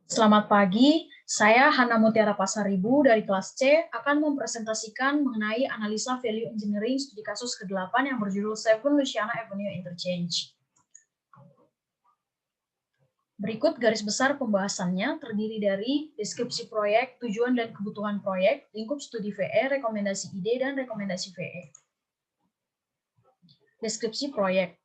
Selamat pagi, saya Hana Mutiara Pasaribu dari kelas C akan mempresentasikan mengenai analisa value engineering studi kasus ke-8 yang berjudul 7 Louisiana Avenue Interchange. Berikut garis besar pembahasannya terdiri dari deskripsi proyek, tujuan dan kebutuhan proyek, lingkup studi VE, rekomendasi ide, dan rekomendasi VE. Deskripsi proyek.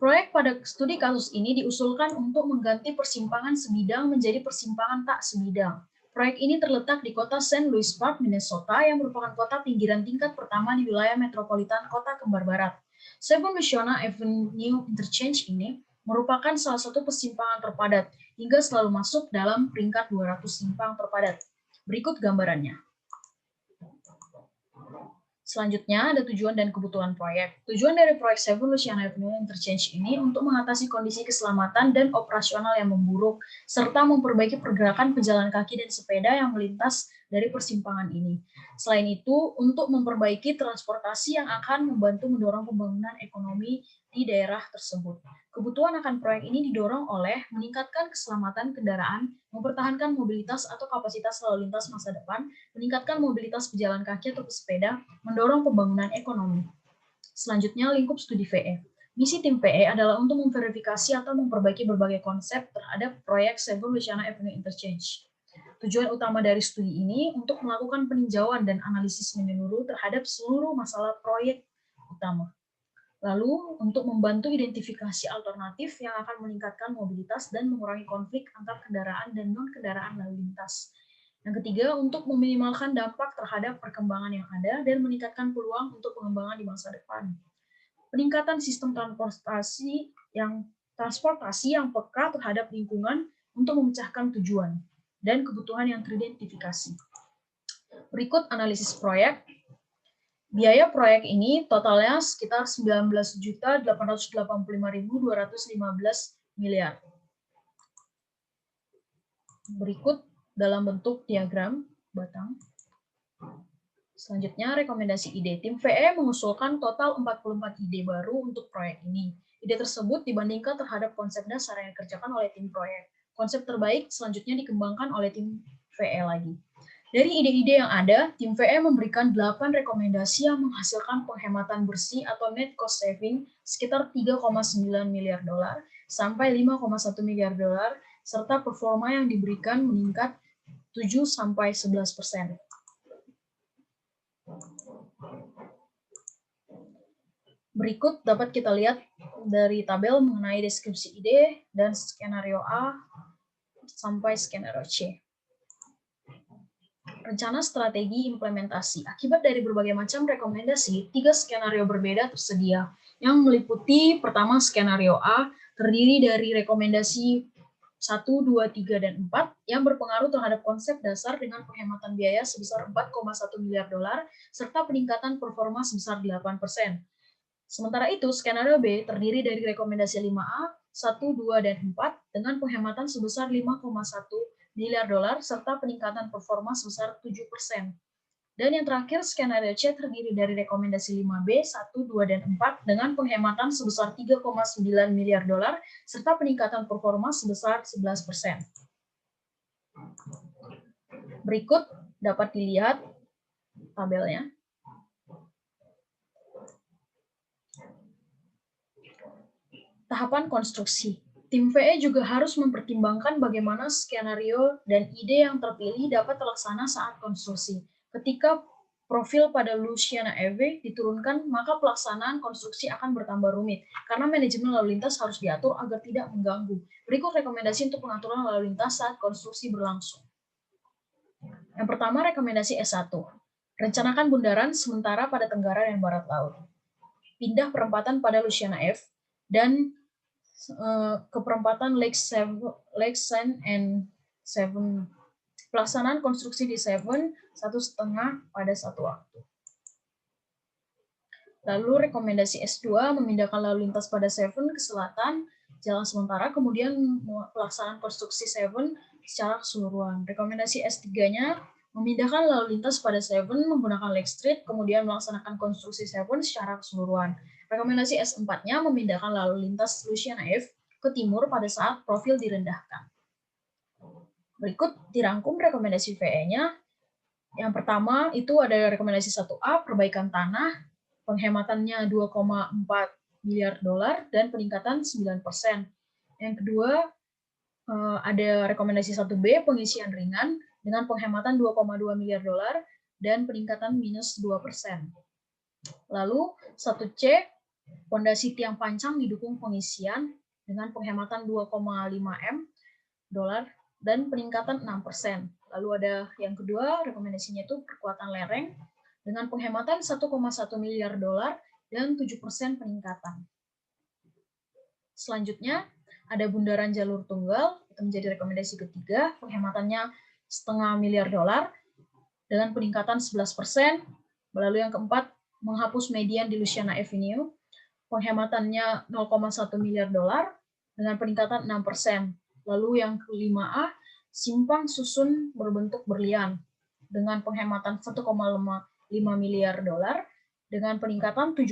Proyek pada studi kasus ini diusulkan untuk mengganti persimpangan sebidang menjadi persimpangan tak sebidang. Proyek ini terletak di kota St. Louis Park, Minnesota, yang merupakan kota pinggiran tingkat pertama di wilayah metropolitan kota kembar barat. 7 Louisiana Avenue Interchange ini merupakan salah satu persimpangan terpadat, hingga selalu masuk dalam peringkat 200 simpang terpadat. Berikut gambarannya. Selanjutnya, ada tujuan dan kebutuhan proyek. Tujuan dari proyek 7 Louisiana Avenue Interchange ini untuk mengatasi kondisi keselamatan dan operasional yang memburuk, serta memperbaiki pergerakan pejalan kaki dan sepeda yang melintas dari persimpangan ini. Selain itu, untuk memperbaiki transportasi yang akan membantu mendorong pembangunan ekonomi di daerah tersebut. Kebutuhan akan proyek ini didorong oleh meningkatkan keselamatan kendaraan, mempertahankan mobilitas atau kapasitas lalu lintas masa depan, meningkatkan mobilitas pejalan kaki atau pesepeda, mendorong pembangunan ekonomi. Selanjutnya, lingkup studi VE. Misi tim VE adalah untuk memverifikasi atau memperbaiki berbagai konsep terhadap proyek 7 Louisiana Avenue Interchange. Tujuan utama dari studi ini untuk melakukan peninjauan dan analisis menyeluruh terhadap seluruh masalah proyek utama. Lalu, untuk membantu identifikasi alternatif yang akan meningkatkan mobilitas dan mengurangi konflik antar kendaraan dan non-kendaraan lalu lintas. Yang ketiga, untuk meminimalkan dampak terhadap perkembangan yang ada dan meningkatkan peluang untuk pengembangan di masa depan. Peningkatan sistem transportasi yang peka terhadap lingkungan untuk memecahkan tujuan dan kebutuhan yang teridentifikasi. Berikut analisis proyek. Biaya proyek ini totalnya sekitar 19.885.215 miliar. Berikut dalam bentuk diagram batang. Selanjutnya, rekomendasi ide. Tim VE mengusulkan total 44 ide baru untuk proyek ini. Ide tersebut dibandingkan terhadap konsep dasar yang dikerjakan oleh tim proyek. Konsep terbaik selanjutnya dikembangkan oleh tim VE lagi. Dari ide-ide yang ada, tim VE memberikan 8 rekomendasi yang menghasilkan penghematan bersih atau net cost saving sekitar 3,9 miliar dolar sampai 5,1 miliar dolar, serta performa yang diberikan meningkat 7-11%. Berikut dapat kita lihat dari tabel mengenai deskripsi ide dan skenario A sampai skenario C. Rencana strategi implementasi. Akibat dari berbagai macam rekomendasi, 3 skenario berbeda tersedia, yang meliputi pertama skenario A, terdiri dari rekomendasi 1, 2, 3, dan 4, yang berpengaruh terhadap konsep dasar dengan penghematan biaya sebesar 4,1 miliar dolar, serta peningkatan performa sebesar 8%. Sementara itu, skenario B terdiri dari rekomendasi 5A, 1, 2, dan 4, dengan penghematan sebesar 5,1 miliar dolar serta peningkatan performa sebesar 7%. Dan yang terakhir, skenario C terdiri dari rekomendasi 5B, 1, 2, dan 4 dengan penghematan sebesar 3,9 miliar dolar serta peningkatan performa sebesar 11%. Berikut dapat dilihat tabelnya. Tahapan konstruksi. Tim VE juga harus mempertimbangkan bagaimana skenario dan ide yang terpilih dapat terlaksana saat konstruksi. Ketika profil pada Louisiana Ave diturunkan, maka pelaksanaan konstruksi akan bertambah rumit, karena manajemen lalu lintas harus diatur agar tidak mengganggu. Berikut rekomendasi untuk pengaturan lalu lintas saat konstruksi berlangsung. Yang pertama, rekomendasi S1. Rencanakan bundaran sementara pada tenggara dan barat laut. Pindah perempatan pada Louisiana Ave dan ke perempatan Lake St. and 7. Pelaksanaan konstruksi di 7 1,5 pada satu waktu. Lalu rekomendasi S2 memindahkan lalu lintas pada 7 ke selatan jalan sementara, kemudian pelaksanaan konstruksi 7 secara keseluruhan. Rekomendasi S3-nya memindahkan lalu lintas pada 7 menggunakan Lake Street, kemudian melaksanakan konstruksi 7 secara keseluruhan. Rekomendasi S4-nya memindahkan lalu lintas Louisiana Ave ke timur pada saat profil direndahkan. Berikut dirangkum rekomendasi VE-nya. Yang pertama itu ada rekomendasi 1A, perbaikan tanah, penghematannya 2,4 miliar dolar dan peningkatan 9%. Yang kedua, ada rekomendasi 1B, pengisian ringan dengan penghematan 2,2 miliar dolar dan peningkatan minus 2%. Lalu 1C, pondasi tiang pancang didukung pengisian dengan penghematan 2,5 M dolar dan peningkatan 6%. Lalu ada yang kedua, rekomendasinya itu perkuatan lereng dengan penghematan 1,1 miliar dolar dan 7% peningkatan. Selanjutnya, ada bundaran jalur tunggal, itu menjadi rekomendasi ketiga, penghematannya setengah miliar dolar dengan peningkatan 11%. Lalu yang keempat, menghapus median di Louisiana Avenue, penghematannya 0,1 miliar dolar dengan peningkatan 6%. Lalu yang kelima A, simpang susun berbentuk berlian dengan penghematan 1,5 miliar dolar dengan peningkatan 7%.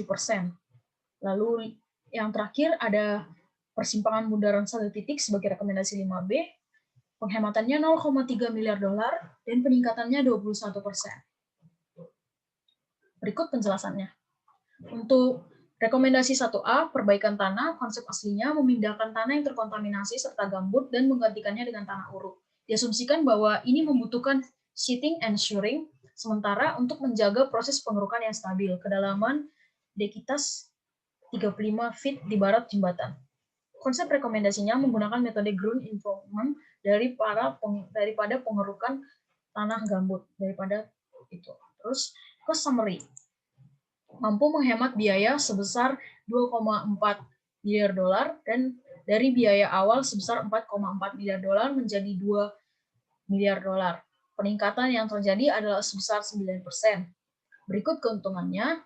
Lalu yang terakhir ada persimpangan bundaran 1 titik sebagai rekomendasi 5B, penghematannya 0,3 miliar dolar dan peningkatannya 21%. Berikut penjelasannya. Untuk rekomendasi 1A, perbaikan tanah, konsep aslinya memindahkan tanah yang terkontaminasi serta gambut dan menggantikannya dengan tanah uruk. Diasumsikan bahwa ini membutuhkan sheathing and shoring, sementara untuk menjaga proses pengerukan yang stabil, kedalaman dekitas 35 feet di barat jembatan. Konsep rekomendasinya menggunakan metode ground improvement daripada pengerukan tanah gambut daripada itu. Terus ke summary. Mampu menghemat biaya sebesar 2,4 miliar dolar dan dari biaya awal sebesar 4,4 miliar dolar menjadi 2 miliar dolar. Peningkatan yang terjadi adalah sebesar 9%. Berikut keuntungannya.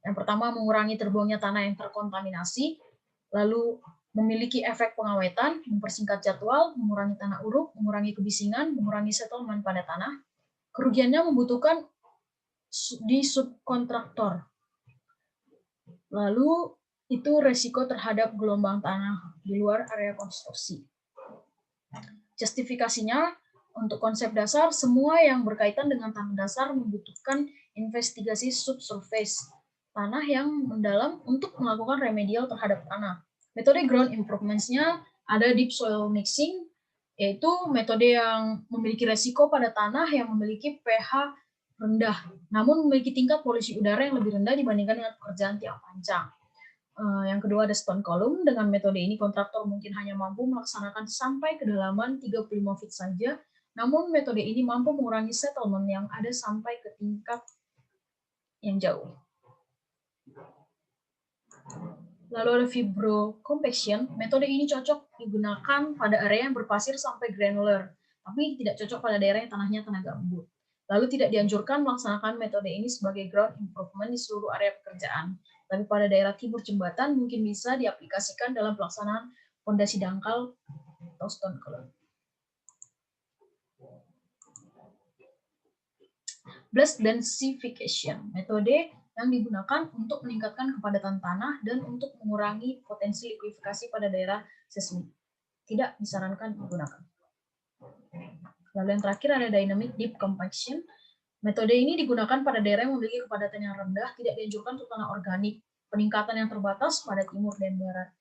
Yang pertama, mengurangi terbuangnya tanah yang terkontaminasi, lalu memiliki efek pengawetan, mempersingkat jadwal, mengurangi tanah uruk, mengurangi kebisingan, mengurangi settlement pada tanah. Kerugiannya membutuhkan di subkontraktor. Lalu itu resiko terhadap gelombang tanah di luar area konstruksi. Justifikasinya, untuk konsep dasar, semua yang berkaitan dengan tanah dasar membutuhkan investigasi subsurface, tanah yang mendalam untuk melakukan remedial terhadap tanah. Metode ground improvements-nya ada deep soil mixing, yaitu metode yang memiliki resiko pada tanah yang memiliki pH rendah, namun memiliki tingkat polusi udara yang lebih rendah dibandingkan dengan pekerjaan tiang pancang. Yang kedua ada stone column. Dengan metode ini kontraktor mungkin hanya mampu melaksanakan sampai kedalaman 35 feet saja, namun metode ini mampu mengurangi settlement yang ada sampai ke tingkat yang jauh. Lalu ada fibro compaction. Metode ini cocok digunakan pada area yang berpasir sampai granular, tapi tidak cocok pada daerah yang tanahnya tanah gambut. Lalu tidak dianjurkan melaksanakan metode ini sebagai ground improvement di seluruh area pekerjaan. Tapi pada daerah timur jembatan mungkin bisa diaplikasikan dalam pelaksanaan fondasi dangkal atau stone column. Blast densification, metode yang digunakan untuk meningkatkan kepadatan tanah dan untuk mengurangi potensi likuifikasi pada daerah seismik. Tidak disarankan digunakan. Lalu yang terakhir ada dynamic deep compaction. Metode ini digunakan pada daerah yang memiliki kepadatan yang rendah, tidak dianjurkan untuk tanah organik. Peningkatan yang terbatas pada timur dan barat.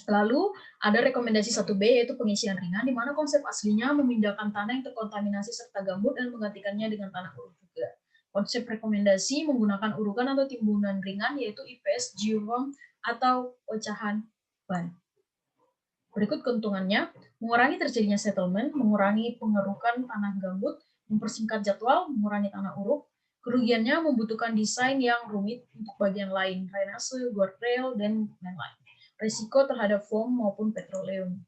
Lalu ada rekomendasi 1B yaitu pengisian ringan, di mana konsep aslinya memindahkan tanah yang terkontaminasi serta gambut dan menggantikannya dengan tanah uruk juga. Konsep rekomendasi menggunakan urukan atau timbunan ringan yaitu IPS geoform atau pecahan ban. Berikut keuntungannya, mengurangi terjadinya settlement, mengurangi pengerukan tanah gambut, mempersingkat jadwal, mengurangi tanah uruk. Kerugiannya membutuhkan desain yang rumit untuk bagian lain, drainase, guardrail, dan lain-lain. Risiko terhadap foam maupun petroleum.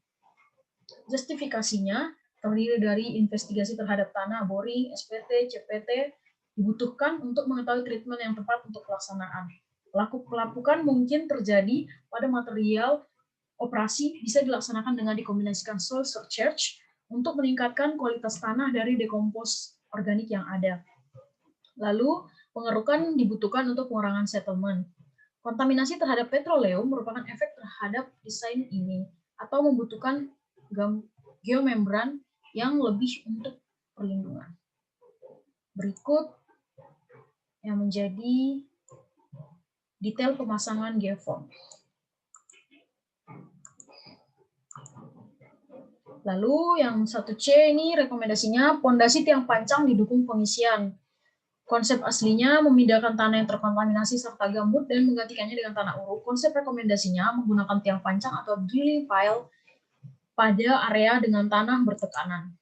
Justifikasinya terdiri dari investigasi terhadap tanah, boring, SPT, CPT, dibutuhkan untuk mengetahui treatment yang tepat untuk pelaksanaan. Pelapukan mungkin terjadi pada material operasi bisa dilaksanakan dengan dikombinasikan soil surcharge untuk meningkatkan kualitas tanah dari dekompos organik yang ada. Lalu, pengerukan dibutuhkan untuk pengurangan settlement. Kontaminasi terhadap petroleum merupakan efek terhadap desain ini atau membutuhkan geomembran yang lebih untuk perlindungan. Berikut yang menjadi detail pemasangan geoform. Lalu yang 1C ini rekomendasinya pondasi tiang pancang didukung pengisian. Konsep aslinya memindahkan tanah yang terkontaminasi serta gambut dan menggantikannya dengan tanah uruk. Konsep rekomendasinya menggunakan tiang pancang atau drilling pile pada area dengan tanah bertekanan.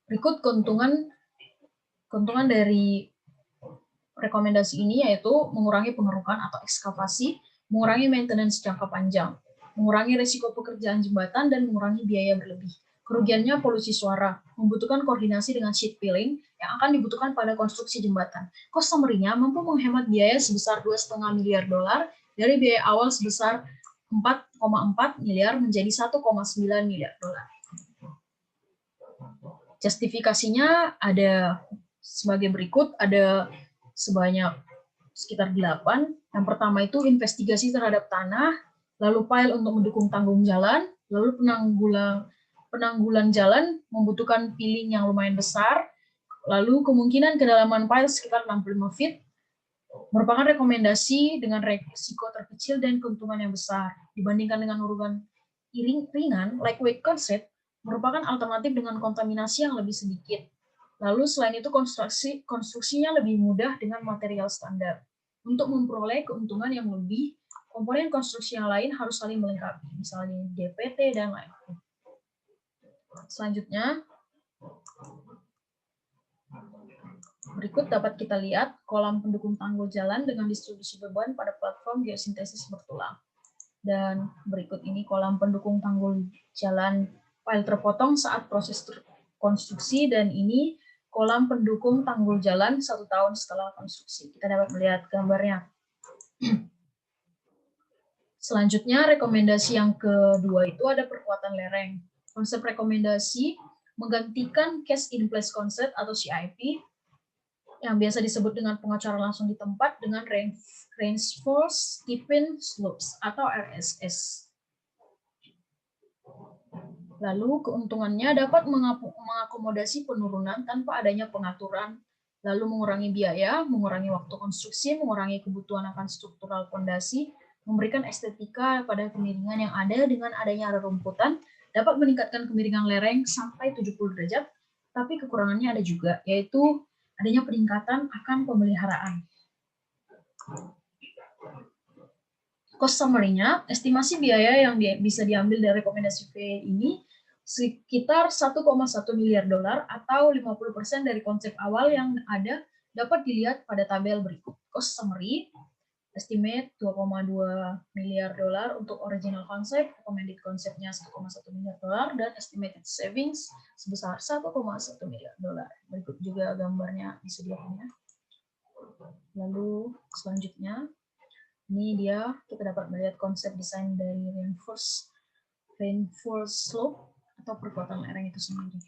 Berikut keuntungan dari rekomendasi ini yaitu mengurangi pengerukan atau ekskavasi, mengurangi maintenance jangka panjang, mengurangi risiko pekerjaan jembatan, dan mengurangi biaya berlebih. Kerugiannya polusi suara, membutuhkan koordinasi dengan sheet piling yang akan dibutuhkan pada konstruksi jembatan. Cost summary-nya mampu menghemat biaya sebesar $2,5 miliar dari biaya awal sebesar 4,4 miliar menjadi 1,9 miliar dolar. Justifikasinya ada sebagai berikut, ada sebanyak sekitar 8. Yang pertama itu investigasi terhadap tanah, lalu pile untuk mendukung tanggung jalan, lalu penanggulan jalan membutuhkan piling yang lumayan besar, lalu kemungkinan kedalaman pile sekitar 65 feet, merupakan rekomendasi dengan risiko terkecil dan keuntungan yang besar. Dibandingkan dengan urutan ringan, lightweight concept merupakan alternatif dengan kontaminasi yang lebih sedikit. Lalu selain itu konstruksinya lebih mudah dengan material standar. Untuk memperoleh keuntungan yang lebih, komponen konstruksi yang lain harus saling melengkapi, misalnya DPT dan lain-lain. Selanjutnya, berikut dapat kita lihat kolam pendukung tanggul jalan dengan distribusi beban pada platform geosintesis bertulang. Dan berikut ini kolam pendukung tanggul jalan file terpotong saat proses konstruksi, dan ini kolam pendukung tanggul jalan 1 tahun setelah konstruksi. Kita dapat melihat gambarnya. Selanjutnya, rekomendasi yang kedua itu ada perkuatan lereng. Konsep rekomendasi menggantikan cast in place concept atau CIP yang biasa disebut dengan pengacara langsung di tempat dengan Reinforced Steepened Slopes atau RSS. Lalu keuntungannya dapat mengakomodasi penurunan tanpa adanya pengaturan, lalu mengurangi biaya, mengurangi waktu konstruksi, mengurangi kebutuhan akan struktural fondasi, memberikan estetika pada kemiringan yang ada dengan adanya rerumputan, dapat meningkatkan kemiringan lereng sampai 70 derajat, tapi kekurangannya ada juga, yaitu adanya peningkatan akan pemeliharaan. Cost summary-nya, estimasi biaya yang bisa diambil dari rekomendasi VE ini sekitar 1,1 miliar dolar atau 50% dari konsep awal yang ada dapat dilihat pada tabel berikut. Cost summary, estimate 2,2 miliar dolar untuk original konsep, recommended konsepnya 1,1 miliar dolar, dan estimated savings sebesar 1,1 miliar dolar. Berikut juga gambarnya disediakannya. Lalu selanjutnya, ini dia kita dapat melihat konsep desain dari reinforced slope atau perkuatan lereng itu sendiri.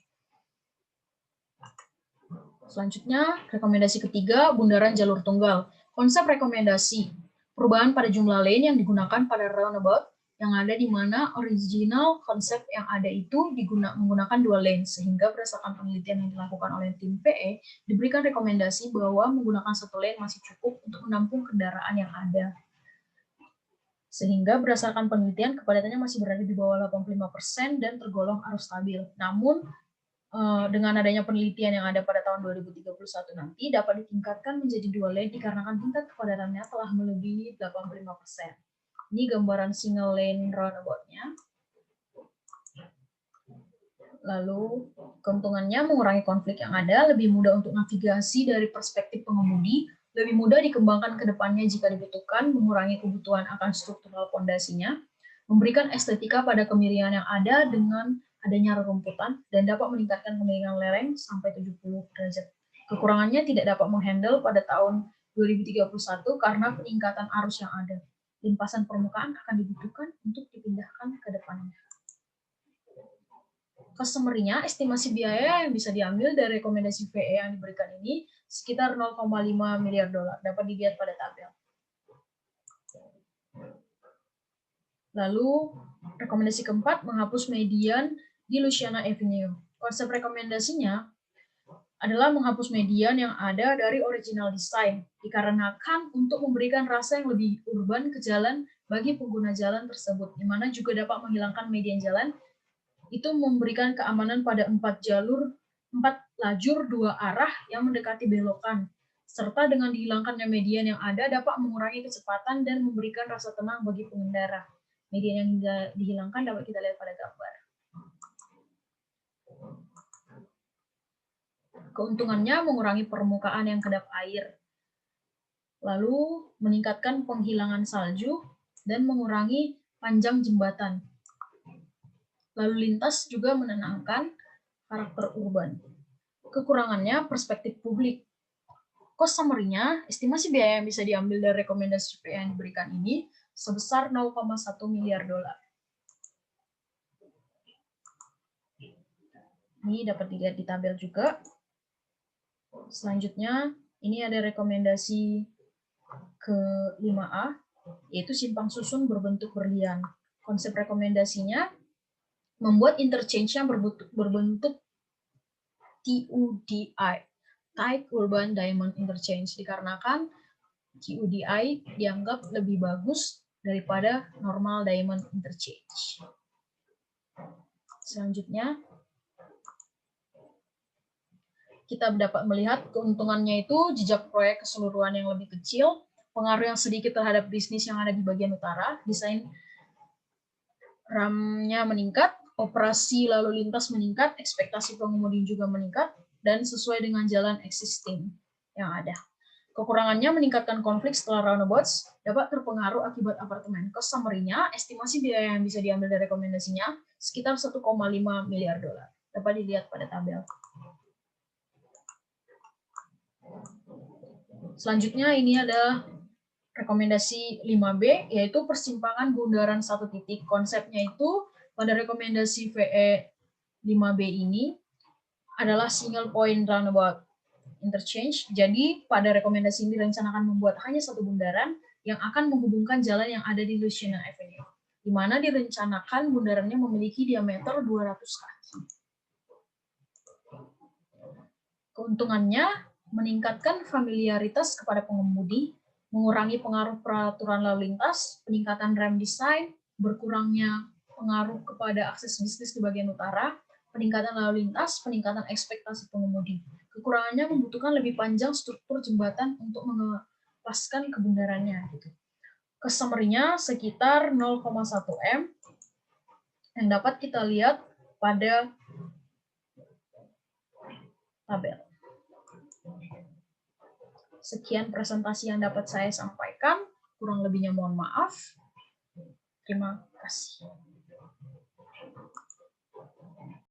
Selanjutnya, rekomendasi ketiga, bundaran jalur tunggal. Konsep rekomendasi, perubahan pada jumlah lane yang digunakan pada roundabout yang ada di mana original konsep yang ada itu menggunakan 2 lane, sehingga berdasarkan penelitian yang dilakukan oleh tim PE, diberikan rekomendasi bahwa menggunakan 1 lane masih cukup untuk menampung kendaraan yang ada. Sehingga berdasarkan penelitian kepadatannya masih berada di bawah 85% dan tergolong arus stabil. Namun dengan adanya penelitian yang ada pada tahun 2031 nanti dapat ditingkatkan menjadi 2 lane dikarenakan tingkat kepadatannya telah melebihi 85%. Ini gambaran single lane roundabout-nya. Lalu keuntungannya mengurangi konflik yang ada, lebih mudah untuk navigasi dari perspektif pengemudi, lebih mudah dikembangkan ke depannya jika dibutuhkan, mengurangi kebutuhan akan struktural fondasinya, memberikan estetika pada kemiringan yang ada dengan adanya rerumputan, dan dapat meningkatkan kemiringan lereng sampai 70 derajat. Kekurangannya tidak dapat menghandle pada tahun 2031 karena peningkatan arus yang ada. Limpasan permukaan akan dibutuhkan untuk dipindahkan ke depannya. Cost summary-nya, estimasi biaya yang bisa diambil dari rekomendasi VE yang diberikan ini sekitar 0,5 miliar dolar. Dapat dilihat pada tabel. Lalu rekomendasi keempat, menghapus median di Louisiana Avenue. Konsep rekomendasinya adalah menghapus median yang ada dari original design, dikarenakan untuk memberikan rasa yang lebih urban ke jalan bagi pengguna jalan tersebut, di mana juga dapat menghilangkan median jalan, itu memberikan keamanan pada 4 lajur 2 arah yang mendekati belokan, serta dengan dihilangkannya median yang ada dapat mengurangi kecepatan dan memberikan rasa tenang bagi pengendara. Median yang dihilangkan dapat kita lihat pada gambar. Keuntungannya mengurangi permukaan yang kedap air, lalu meningkatkan penghilangan salju, dan mengurangi panjang jembatan. Lalu lintas juga menenangkan karakter urban. Kekurangannya perspektif publik. Cost summary-nya, estimasi biaya yang bisa diambil dari rekomendasi yang diberikan ini sebesar 0,1 miliar dolar. Ini dapat dilihat di tabel juga. Selanjutnya, ini ada rekomendasi ke-5A, yaitu simpang susun berbentuk berlian. Konsep rekomendasinya membuat interchange-nya berbentuk TUDI, Tight Urban Diamond Interchange, dikarenakan TUDI dianggap lebih bagus daripada normal diamond interchange. Selanjutnya, kita dapat melihat keuntungannya itu jejak proyek keseluruhan yang lebih kecil, pengaruh yang sedikit terhadap bisnis yang ada di bagian utara, desain RAM-nya meningkat, operasi lalu lintas meningkat, ekspektasi pengemudi juga meningkat, dan sesuai dengan jalan existing yang ada. Kekurangannya meningkatkan konflik setelah roundabouts, dapat terpengaruh akibat apartemen. Cost summary-nya, estimasi biaya yang bisa diambil dari rekomendasinya sekitar 1,5 miliar dolar. Dapat dilihat pada tabel. Selanjutnya ini ada rekomendasi 5B, yaitu persimpangan bundaran satu titik. Konsepnya itu pada rekomendasi VE 5B ini adalah single point roundabout interchange. Jadi pada rekomendasi ini direncanakan membuat hanya satu bundaran yang akan menghubungkan jalan yang ada di Louisiana Avenue, di mana direncanakan bundarannya memiliki diameter 200 kaki. Keuntungannya meningkatkan familiaritas kepada pengemudi, mengurangi pengaruh peraturan lalu lintas, peningkatan rem design, berkurangnya pengaruh kepada akses bisnis di bagian utara, peningkatan lalu lintas, peningkatan ekspektasi pengemudi. Kekurangannya membutuhkan lebih panjang struktur jembatan untuk mengepaskan kebenarannya. Summary-nya sekitar 0,1 M yang dapat kita lihat pada tabel. Sekian presentasi yang dapat saya sampaikan. Kurang lebihnya mohon maaf. Terima kasih.